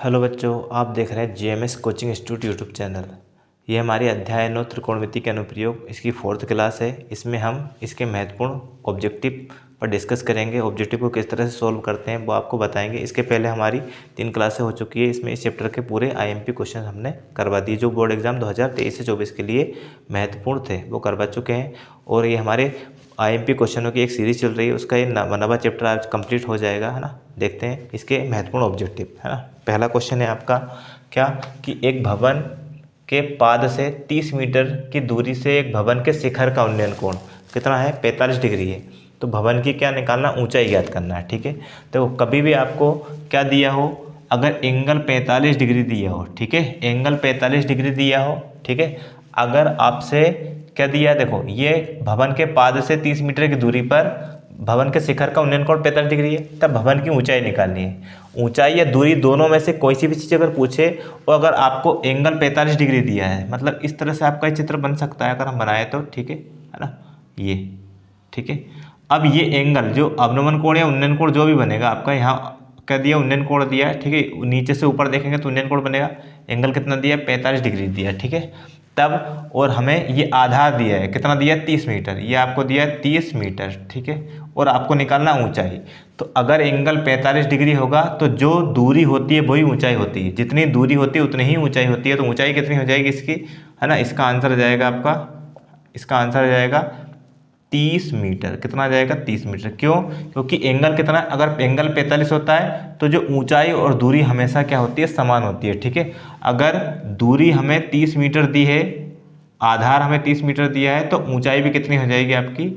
Hello बच्चों, आप देख रहे हैं GMS coaching institute YouTube channel. ये हमारी अध्याय 9 त्रिकोणमिति के अनुप्रयोग इसकी 4th क्लास है। इसमें हम इसके महत्वपूर्ण ऑब्जेक्टिव पर डिस्कस करेंगे। ऑब्जेक्टिव को किस तरह से सोल्व करते हैं वो आपको बताएंगे। इसके पहले हमारी 3 क्लासें हो चुकी है। इसमें इस चैप्टर के पूरे आईएमपी क्वेश्चन हमने करवा दिए जो बोर्ड एग्जाम 2023 से 24 के लिए महत्वपूर्ण थे, वो करवा चुके हैं। और ये हमारे आईएमपी क्वेश्चनों की एक सीरीज चल रही है, उसका ये नवा चैप्टर आज कंप्लीट हो जाएगा, है ना। देखते हैं इसके महत्वपूर्ण ऑब्जेक्टिव, है ना। पहला क्वेश्चन है आपका क्या कि एक भवन के पाद से 30 मीटर की दूरी से एक भवन के शिखर का उन्नयन कोण कितना है, 45 डिग्री है। तो भवन की क्या निकालना, ऊंचाई ज्ञात करना है, ठीक है। तो कभी भी आपको क्या दिया हो, अगर एंगल 45 डिग्री दिया हो, ठीक है, एंगल 45 डिग्री दिया हो, ठीक है। अगर आपसे क्या दिया, देखो ये भवन के पाद से 30 मीटर की दूरी पर भवन के शिखर का उन्नयन कोण 45 डिग्री है, तब भवन की ऊंचाई निकालनी है। ऊंचाई या दूरी दोनों में से कोई सी भी चीज़ अगर पूछे और अगर आपको एंगल 45 डिग्री दिया है, मतलब इस तरह से आपका चित्र बन सकता है अगर हम बनाए तो, ठीक है ना, ये ठीक है। अब ये एंगल जो अवनमन कोण या उन्नयन कोण जो भी बनेगा आपका, यहाँ क्या दिया, उन्नयन कोण दिया है, ठीक है। नीचे से ऊपर देखेंगे तो उन्नयन कोण बनेगा, एंगल कितना दिया है, 45 डिग्री दिया है, ठीक है। तब और हमें ये आधार दिया है, कितना दिया है, 30 मीटर, ये आपको दिया है 30 मीटर, ठीक है। और आपको निकालना ऊंचाई। तो अगर एंगल 45 डिग्री होगा तो जो दूरी होती है वही ऊंचाई होती है, जितनी दूरी होती है उतनी ही ऊंचाई होती है। तो ऊंचाई कितनी हो जाएगी इसकी, है ना। इसका आंसर आ जाएगा आपका, इसका आंसर आ जाएगा 30 मीटर। कितना आ जाएगा, 30 मीटर। क्यों, क्योंकि एंगल कितना, अगर एंगल 45 होता है तो जो ऊंचाई और दूरी हमेशा क्या होती है, समान होती है, ठीक है। अगर दूरी हमें 30 मीटर दी है, आधार हमें 30 मीटर दिया है, तो ऊंचाई भी कितनी हो जाएगी आपकी,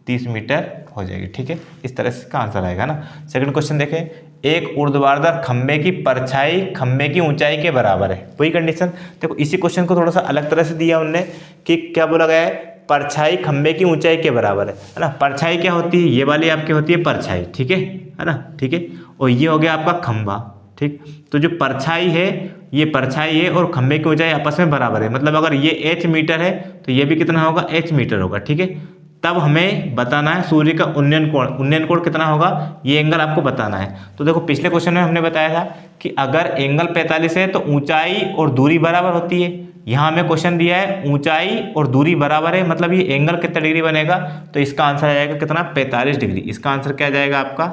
30 मीटर हो जाएगी, ठीक है। इस तरह से इसका आंसर आएगा ना। सेकंड क्वेश्चन देखें, एक ऊर्ध्वाधर खंबे की परछाई खंबे की ऊंचाई के बराबर है। वही कंडीशन, देखो इसी क्वेश्चन को थोड़ा सा अलग तरह से दिया उनने कि क्या बोला गया है, परछाई खंबे की ऊंचाई के बराबर है ना। परछाई क्या होती है, ये वाली आपकी होती है परछाई, ठीक है ना, ठीक है। और ये हो गया आपका खंबा, ठीक। तो जो परछाई है, ये परछाई है और खंबे की ऊंचाई आपस में बराबर है, मतलब अगर ये h मीटर है तो ये भी कितना होगा, h मीटर होगा, ठीक है। तब हमें बताना है सूर्य का उन्नयन कोण, उन्नयन कोण कितना होगा, ये एंगल आपको बताना है। तो देखो पिछले क्वेश्चन में हमने बताया था कि अगर एंगल 45 है तो ऊंचाई और दूरी बराबर होती है। यहाँ हमें क्वेश्चन दिया है ऊंचाई और दूरी बराबर है, मतलब ये एंगल कितना डिग्री बनेगा, तो इसका आंसर आ जाएगा कितना, 45 डिग्री। इसका आंसर क्या आ जाएगा आपका,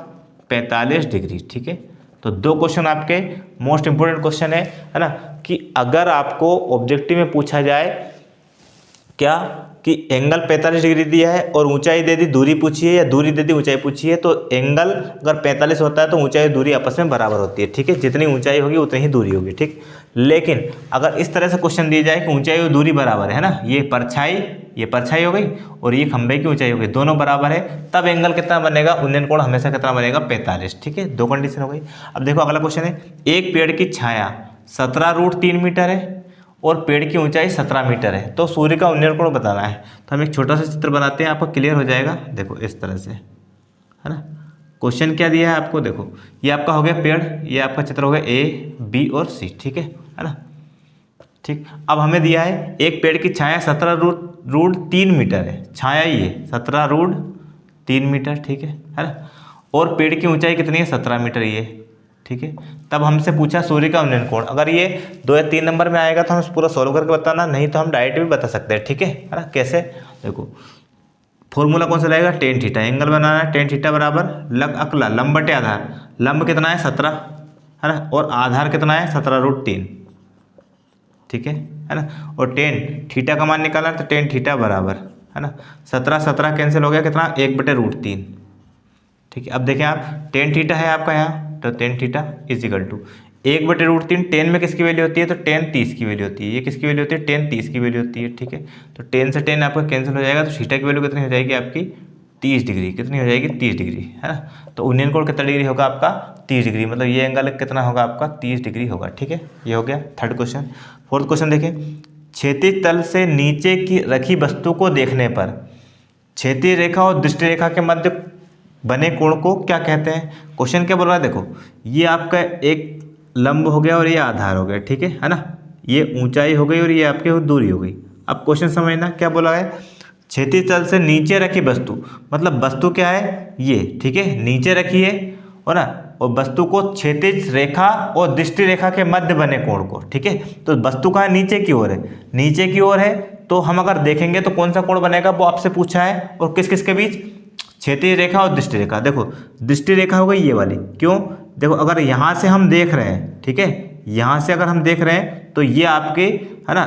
45 डिग्री, ठीक है। तो दो क्वेश्चन आपके मोस्ट इंपोर्टेंट क्वेश्चन है ना। कि अगर आपको ऑब्जेक्टिव में पूछा जाए क्या कि एंगल 45 डिग्री दिया है और ऊंचाई दे दी, दूरी पूछी है, या दूरी दे दी ऊंचाई पूछी है, तो एंगल अगर 45 होता है तो ऊंचाई और दूरी आपस में बराबर होती है, ठीक है। जितनी ऊंचाई होगी उतनी ही दूरी होगी, ठीक। लेकिन अगर इस तरह से क्वेश्चन दिया जाए कि ऊंचाई और दूरी बराबर है ना, ये परछाई हो गई और ये खंबे की ऊंचाई हो गई, दोनों बराबर है, तब एंगल कितना बनेगा, उन्नयन कोण हमेशा कितना बनेगा, 45, ठीक है। दो कंडीशन हो गई। अब देखो अगला क्वेश्चन है, एक पेड़ की छाया 17√3 मीटर है और पेड़ की ऊंचाई 17 मीटर है, तो सूर्य का उन्नयन कोण बताना है। तो हम एक छोटा सा चित्र बनाते हैं, आपको क्लियर हो जाएगा। देखो इस तरह से, है ना। क्वेश्चन क्या दिया है आपको, देखो ये आपका हो गया पेड़, ये आपका चित्र हो गया A, B और C, ठीक है ना, ठीक। अब हमें दिया है एक पेड़ की छाया 17√3 मीटर है, छाया ही है 17√3 मीटर, ठीक है ना। और पेड़ की ऊंचाई कितनी है, 17 मीटर ये, ठीक है। तब हमसे पूछा सूर्य का उन्नयन कोण। अगर ये 2 या 3 नंबर में आएगा तो हम पूरा सॉल्व करके बताना, नहीं तो हम डायरेक्ट भी बता सकते हैं, ठीक है ना। कैसे, देखो फॉर्मूला कौन सा रहेगा, टेन थीटा। एंगल बनाना है, टेन थीटा बराबर लग अकला लंब बटे आधार। लंब कितना है 17, है ना, और आधार कितना है 17√3, ठीक है ना। और टेन थीटा का मान निकालना है तो टेन थीटा बराबर, है ना, 17 कैंसिल हो गया, कितना 1/√3, ठीक है। अब देखें आप, टेन थीटा है आपका यहाँ, तो tan theta is equal to 1/√3। Tan में किसकी वैल्यू होती है, तो टेन 30 की वैल्यू होती है। ये किसकी वैल्यू होती है, टेन 30 की वैल्यू होती है, ठीक है। तो टेन से टेन आपका कैंसिल हो जाएगा, तो थीटा की वैल्यू कितनी हो जाएगी आपकी, 30 डिग्री। कितनी हो जाएगी, 30 डिग्री, है ना। तो उन्नयन कोण कितना डिग्री होगा आपका, 30 डिग्री, मतलब ये एंगल कितना होगा आपका, 30 डिग्री होगा, ठीक है। ये हो गया थर्ड क्वेश्चन। फोर्थ क्वेश्चन देखें, क्षैतिज तल से नीचे की रखी वस्तु को देखने पर क्षैतिज रेखा और दृष्टि रेखा के मध्य बने कोण को क्या कहते हैं। क्वेश्चन क्या बोल रहा है, देखो ये आपका एक लंब हो गया और ये आधार हो गया, ठीक है ना। ये ऊंचाई हो गई और ये आपकी दूरी हो गई। अब क्वेश्चन समझना क्या बोला है, क्षैतिज तल से नीचे रखी वस्तु, मतलब वस्तु क्या है ये, ठीक है, नीचे रखी है हो ना, और वस्तु को क्षैतिज रेखा और दृष्टि रेखा के मध्य बने कोण को, ठीक है। तो वस्तु कहाँ नीचे की ओर है, नीचे की ओर है, तो हम अगर देखेंगे तो कौन सा कोण बनेगा वो आपसे पूछा है, और किस किस के बीच, क्षैतिज रेखा और दृष्टि रेखा। देखो दृष्टि रेखा हो गई ये वाली, क्यों, देखो अगर यहाँ से हम देख रहे हैं, ठीक है, यहाँ से अगर हम देख रहे हैं तो ये आपके, है ना,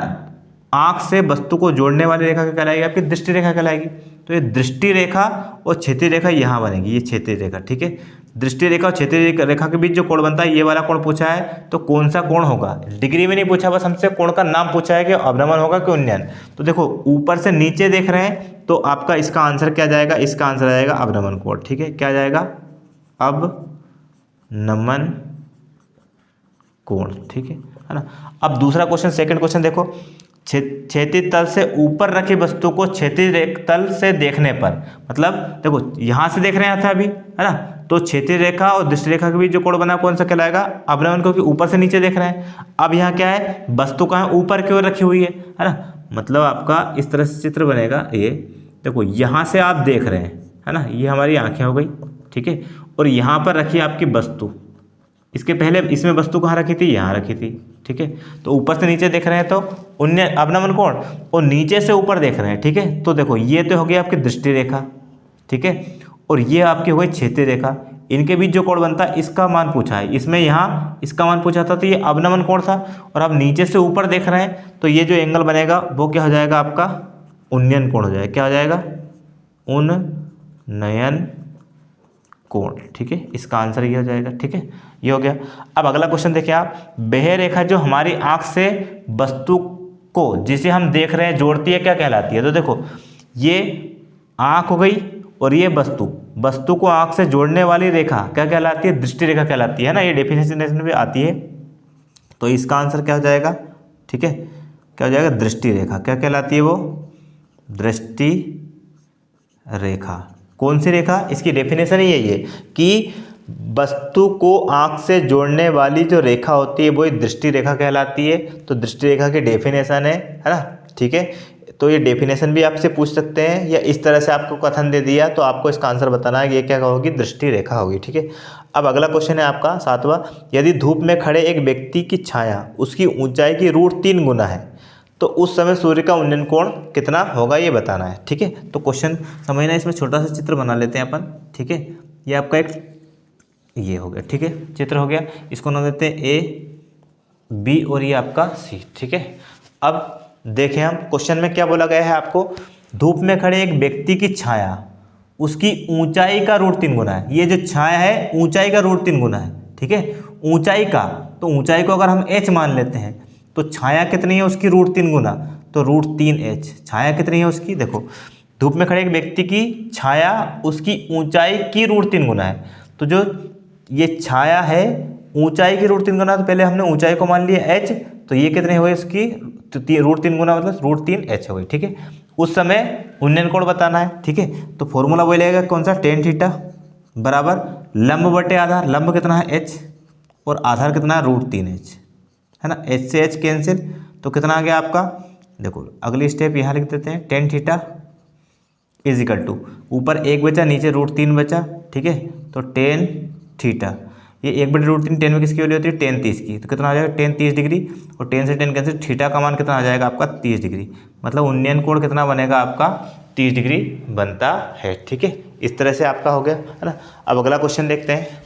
आंख से वस्तु को जोड़ने वाली रेखा क्या कहलाएगी, आपकी दृष्टि रेखा कहलाएगी। तो ये दृष्टि रेखा और क्षैतिज रेखा यहाँ बनेगी, ये क्षैतिज रेखा, ठीक है। दृष्टि रेखा और क्षैतिज रेखा के बीच जो कोण बनता है, ये वाला कोण पूछा है, तो कौन सा कोण होगा, डिग्री में नहीं पूछा, बस हमसे कोण का नाम पूछा है कि अवनमन होगा कि उन्नयन। तो देखो ऊपर से नीचे देख रहे हैं, तो आपका इसका आंसर क्या जाएगा, इसका आंसर आ जाएगा अवनमन कोण, ठीक है। क्या जाएगा, अवनमन कोण, ठीक है ना। अब दूसरा क्वेश्चन, सेकंड क्वेश्चन देखो, क्षैतिज तल से ऊपर रखी वस्तु को क्षैतिज तल से देखने पर, मतलब देखो यहाँ से देख रहे हैं अभी, है ना, तो क्षैतिज रेखा और दृष्टि रेखा के बीच जो कोण बना कौन सा कहलाएगा, अवनमन, क्योंकि ऊपर से नीचे देख रहे हैं। अब यहाँ क्या है, वस्तु कहाँ ऊपर की ओर रखी हुई है ना, मतलब आपका इस तरह से चित्र बनेगा। ये देखो यहाँ से आप देख रहे हैं, है ना, ये हमारी आंखें हो गई, ठीक है, और यहाँ पर रखी आपकी वस्तु, इसके पहले इसमें वस्तु कहाँ रखी थी, यहाँ रखी थी, ठीक है। तो ऊपर से नीचे देख रहे हैं तो अवनमन कोण, और नीचे से ऊपर देख रहे हैं, ठीक है। तो देखो ये तो हो गई आपकी दृष्टि रेखा, ठीक है, और ये आपकी हो गई क्षैतिज रेखा, इनके बीच जो कोण बनता है इसका मान पूछा है, इसमें यहाँ इसका मान पूछा था, तो ये अवनमन कोण था। और आप नीचे से ऊपर देख रहे हैं तो ये जो एंगल बनेगा वो क्या हो जाएगा, आपका उन्नयन कोण हो जाएगा। क्या हो जाएगा, उन्नयन कोण, ठीक है, इसका आंसर ये हो जाएगा, ठीक है, ये हो गया। अब अगला क्वेश्चन देखिए आप, वह रेखा जो हमारी आंख से वस्तु को जिसे हम देख रहे हैं जोड़ती है क्या कहलाती है। तो देखो ये आंख हो गई और ये वस्तु को आंख से जोड़ने वाली रेखा क्या कहलाती है, दृष्टि रेखा कहलाती है ना, ये डेफिनेशन में आती है। तो इसका आंसर क्या हो जाएगा, ठीक है, क्या हो जाएगा, दृष्टि रेखा। क्या कहलाती है वो, दृष्टि रेखा। कौन सी रेखा, इसकी डेफिनेशन ही यही है कि वस्तु को आंख से जोड़ने वाली जो रेखा होती है वो दृष्टि रेखा कहलाती है। तो दृष्टि रेखा की डेफिनेशन है ना, ठीक है। तो ये डेफिनेशन भी आपसे पूछ सकते हैं, या इस तरह से आपको कथन दे दिया तो आपको इसका आंसर बताना है कि ये क्या होगी, दृष्टि रेखा होगी, ठीक है। अब अगला क्वेश्चन है आपका 7वां, यदि धूप में खड़े एक व्यक्ति की छाया उसकी ऊंचाई की √3 गुना है तो उस समय सूर्य का उन्नयन कोण कितना होगा, ये बताना है, ठीक है। तो क्वेश्चन समझना, इसमें छोटा सा चित्र बना लेते हैं अपन, ठीक है। ये आपका एक ये हो गया, ठीक है, चित्र हो गया, इसको नाम देते हैं A, B और ये आपका C, ठीक है। अब देखें हम क्वेश्चन में क्या बोला गया है आपको, धूप में खड़े एक व्यक्ति की छाया उसकी ऊंचाई का √3 गुना है। ये जो छाया है ऊंचाई का √3 गुना है, ठीक है, ऊंचाई का। तो ऊंचाई को अगर हम h मान लेते हैं तो छाया कितनी है उसकी √3 गुना, तो √3h। छाया कितनी है उसकी, देखो धूप में खड़े एक व्यक्ति की छाया उसकी ऊंचाई की √3 गुना है। तो जो ये छाया है ऊंचाई की √3 गुना, तो पहले हमने ऊंचाई को मान लिया h, तो ये कितने हुए इसकी, तो √3 गुना मतलब √3h हो गई, ठीक है। उस समय उन्नयन कोण बताना है, ठीक है। तो फॉर्मूला वही लगेगा, कौन सा, tan थीटा बराबर लंब बटे आधार, लंब कितना है h और आधार कितना है √3h, है ना, h से h कैंसिल, तो कितना आ गया आपका, देखो अगली स्टेप यहाँ लिख देते हैं, tan theta is equal to, ऊपर 1 बचा नीचे √3 बचा, ठीक है। तो tan थीटा, ये 1/√3 tan में किसकी वैल्यू होती है, tan 30 की, तो कितना आ जाएगा, tan 30 डिग्री, और tan से tan कैंसिल, थीटा का मान कितना आ जाएगा आपका 30 डिग्री, मतलब उन्नयन कोण कितना बनेगा आपका 30 डिग्री बनता है, ठीक है। इस तरह से आपका हो गया, है ना। अब अगला क्वेश्चन देखते हैं,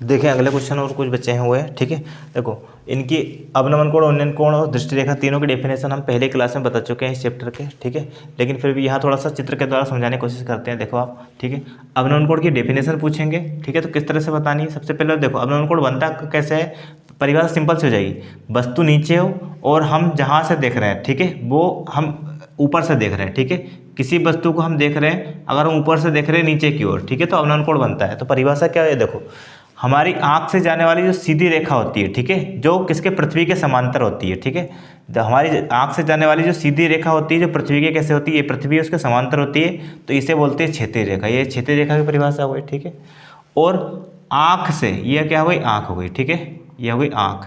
देखें अगले क्वेश्चन और कुछ बचे हुए हैं, ठीक है। देखो इनकी अवनमन कोण, उन्नयन कोण और दृष्टि रेखा तीनों की डेफिनेशन हम पहले क्लास में बता चुके हैं इस चैप्टर के, ठीक है। लेकिन फिर भी यहाँ थोड़ा सा चित्र के द्वारा समझाने की कोशिश करते हैं। देखो आप, ठीक है, अवनमन कोण की डेफिनेशन पूछेंगे, ठीक है, तो किस तरह से बतानी है। सबसे पहले देखो अवनमन कोण बनता कैसे है, परिभाषा सिंपल से हो जाएगी, वस्तु नीचे हो और हम जहाँ से देख रहे हैं, ठीक है, वो हम ऊपर से देख रहे हैं, ठीक है, किसी वस्तु को हम देख रहे हैं, अगर हम ऊपर से देख रहे हैं नीचे की ओर, ठीक है, तो अवनमन कोण बनता है। तो परिभाषा क्या है, देखो हमारी आंख से जाने वाली जो सीधी रेखा होती है, ठीक है, जो किसके, पृथ्वी के समांतर होती है, ठीक है। हमारी आंख से जाने वाली जो सीधी रेखा होती है जो पृथ्वी के कैसे होती है, ये पृथ्वी उसके समांतर होती है, तो इसे बोलते हैं क्षैतिज रेखा। ये क्षैतिज रेखा की परिभाषा हो गई, ठीक है। और आंख से, ये क्या हो गई, आंख हो गई, ठीक है, ये हो गई आंख,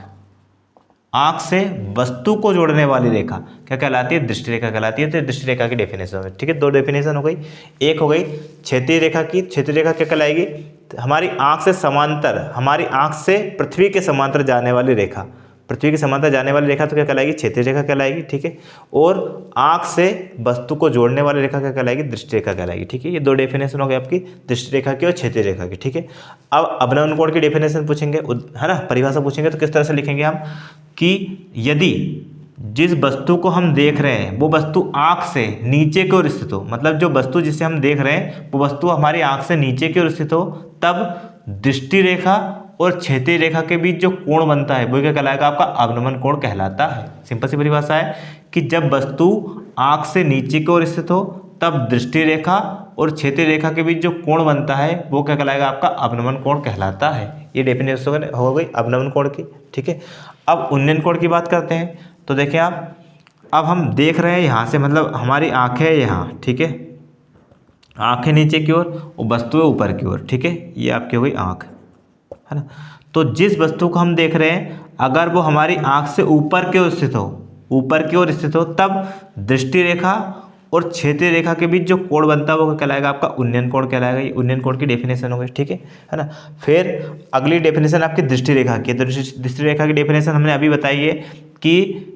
आंख से वस्तु को जोड़ने वाली रेखा क्या कहलाती है? दृष्टि रेखा कहलाती है। तो दृष्टि रेखा की डेफिनेशन है, ठीक है। दो डेफिनेशन हो गई। एक हो गई क्षैतिज रेखा की। क्षैतिज रेखा क्या कहलाएगी? हमारी आंख से समांतर, हमारी आंख से पृथ्वी के समांतर जाने वाली रेखा, पृथ्वी के समांतर जाने वाली रेखा तो क्या कहलाएगी? क्षैतिज रेखा कहलाएगी, ठीक है। और आंख से वस्तु को जोड़ने वाली रेखा क्या कहलाएगी? दृष्टि रेखा कहलाएगी, ठीक है। ये दो डेफिनेशन हो गई आपकी दृष्टि रेखा की और क्षैतिज रेखा की, ठीक है। अब अभिनवन कोण की डेफिनेशन पूछेंगे, है ना, परिभाषा पूछेंगे तो किस तरह से लिखेंगे हम कि यदि जिस वस्तु को हम देख रहे हैं वो वस्तु आंख से नीचे की ओर स्थित हो, मतलब जो वस्तु जिसे हम देख रहे हैं वो वस्तु हमारी आंख से नीचे की ओर स्थित हो, तब दृष्टि रेखा और क्षैतिज रेखा के बीच जो कोण बनता है वो क्या कहलाएगा? आपका अवनमन कोण कहलाता है। सिंपल सी परिभाषा है कि जब वस्तु आंख से नीचे की ओर स्थित हो तब दृष्टि रेखा और क्षैतिज रेखा के बीच जो कोण बनता है वो क्या कहलाएगा? आपका अवनमन कोण कहलाता है। ये डेफिनेशन हो गई अवनमन कोण की, ठीक है। अब उन्नयन कोण की बात करते हैं। तो देखिए आप, अब हम देख रहे हैं यहाँ से, मतलब हमारी आंखें यहाँ, ठीक है, आंखें नीचे की ओर और वस्तु है ऊपर की ओर, ठीक है। ये आपकी हो गई आंख, है ना। तो जिस वस्तु को हम देख रहे हैं अगर वो हमारी आंख से ऊपर की ओर स्थित हो, ऊपर की ओर स्थित हो, तब दृष्टि रेखा और क्षैतिज रेखा के बीच जो कोण बनता है वो कहलाएगा? आपका उन्नयन कोण कहलाएगा। ये उन्नयन कोण की डेफिनेशन हो गई, ठीक है ना। फिर अगली डेफिनेशन आपकी दृष्टि रेखा की। तो दृष्टि रेखा की डेफिनेशन हमने अभी बताई है कि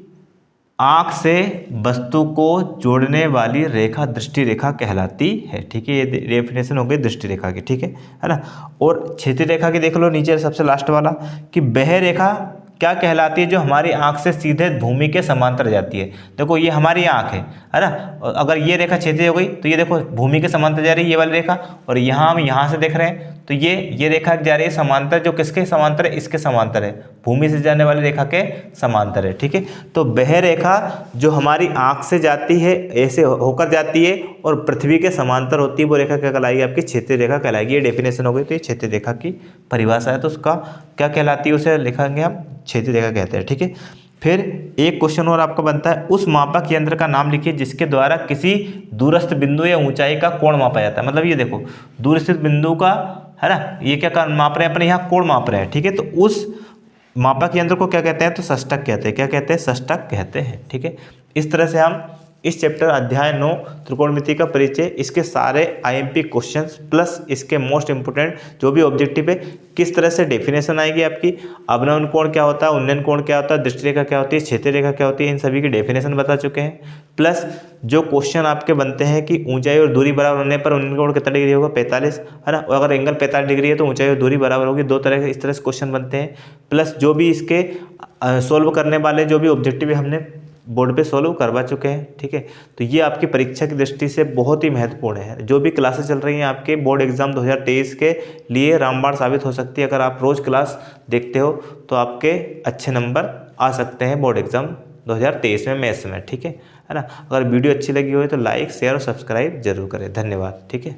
आंख से वस्तु को जोड़ने वाली रेखा दृष्टि रेखा कहलाती है, ठीक है। ये डेफिनेशन हो गई दृष्टि रेखा की, ठीक है ना। और क्षैतिज रेखा की देख लो नीचे सबसे लास्ट वाला कि वह रेखा क्या कहलाती है जो हमारी आंख से सीधे भूमि के समांतर जाती है। देखो ये हमारी आंख है ना। अगर ये रेखा क्षैतिज हो गई तो ये देखो भूमि के समांतर जा रही है ये वाली रेखा, और यहाँ हम यहाँ से देख रहे हैं तो ये रेखा जा रही है समांतर, जो किसके समांतर है? इसके समांतर है, भूमि से जाने वाली रेखा के समांतर है, ठीक है। तो वह रेखा जो हमारी आंख से जाती है, ऐसे होकर जाती है और पृथ्वी के समांतर होती है, वो रेखा क्या कहलाएगी? आपकी क्षैतिज रेखा कहलाएगी। ये डेफिनेशन हो गई। तो ये क्षैतिज रेखा की परिभाषा है, तो उसका क्या कहलाती है? उसे लिखेंगे हम क्षैतिज रेखा कहते हैं, ठीक है। फिर एक क्वेश्चन और आपका बनता है, उस मापक यंत्र का नाम लिखिए जिसके द्वारा किसी दूरस्थ बिंदु या ऊंचाई का कोण मापा जाता है। मतलब ये देखो दूरस्थ बिंदु का, है ना, ये क्या माप रहे हैं अपने यहाँ? कोण माप रहे हैं, ठीक है। तो उस मापक यंत्र को क्या कहते हैं? तो षष्ठक कहते हैं। क्या कहते हैं? षष्ठक कहते हैं, ठीक है। इस तरह से हम इस चैप्टर अध्याय 9 त्रिकोणमिति का परिचय, इसके सारे आईएमपी क्वेश्चंस प्लस इसके मोस्ट इंपोर्टेंट जो भी ऑब्जेक्टिव है, किस तरह से डेफिनेशन आएगी आपकी, अवनमन कोण क्या होता है, उन्नयन कोण क्या होता है, दृष्टि रेखा क्या होती है, क्षैतिज रेखा क्या होती है, इन सभी की डेफिनेशन बता चुके हैं। प्लस जो क्वेश्चन आपके बनते हैं कि ऊंचाई और दूरी बराबर होने पर उन्नयन कोण कितना डिग्री होगा? 45, है ना। और अगर एंगल 45 डिग्री है तो ऊंचाई और दूरी बराबर होगी। दो तरह के इस तरह से क्वेश्चन बनते हैं। प्लस जो भी इसके सोल्व करने वाले जो भी ऑब्जेक्टिव हमने बोर्ड पे सोल्व करवा चुके हैं, ठीक है। तो ये आपकी परीक्षा की दृष्टि से बहुत ही महत्वपूर्ण है। जो भी क्लासेस चल रही हैं आपके बोर्ड एग्जाम 2023 के लिए रामबाण साबित हो सकती है। अगर आप रोज़ क्लास देखते हो तो आपके अच्छे नंबर आ सकते हैं बोर्ड एग्जाम 2023 में मैथ्स में, ठीक है ना। अगर वीडियो अच्छी लगी हो तो लाइक शेयर और सब्सक्राइब जरूर करें। धन्यवाद, ठीक है।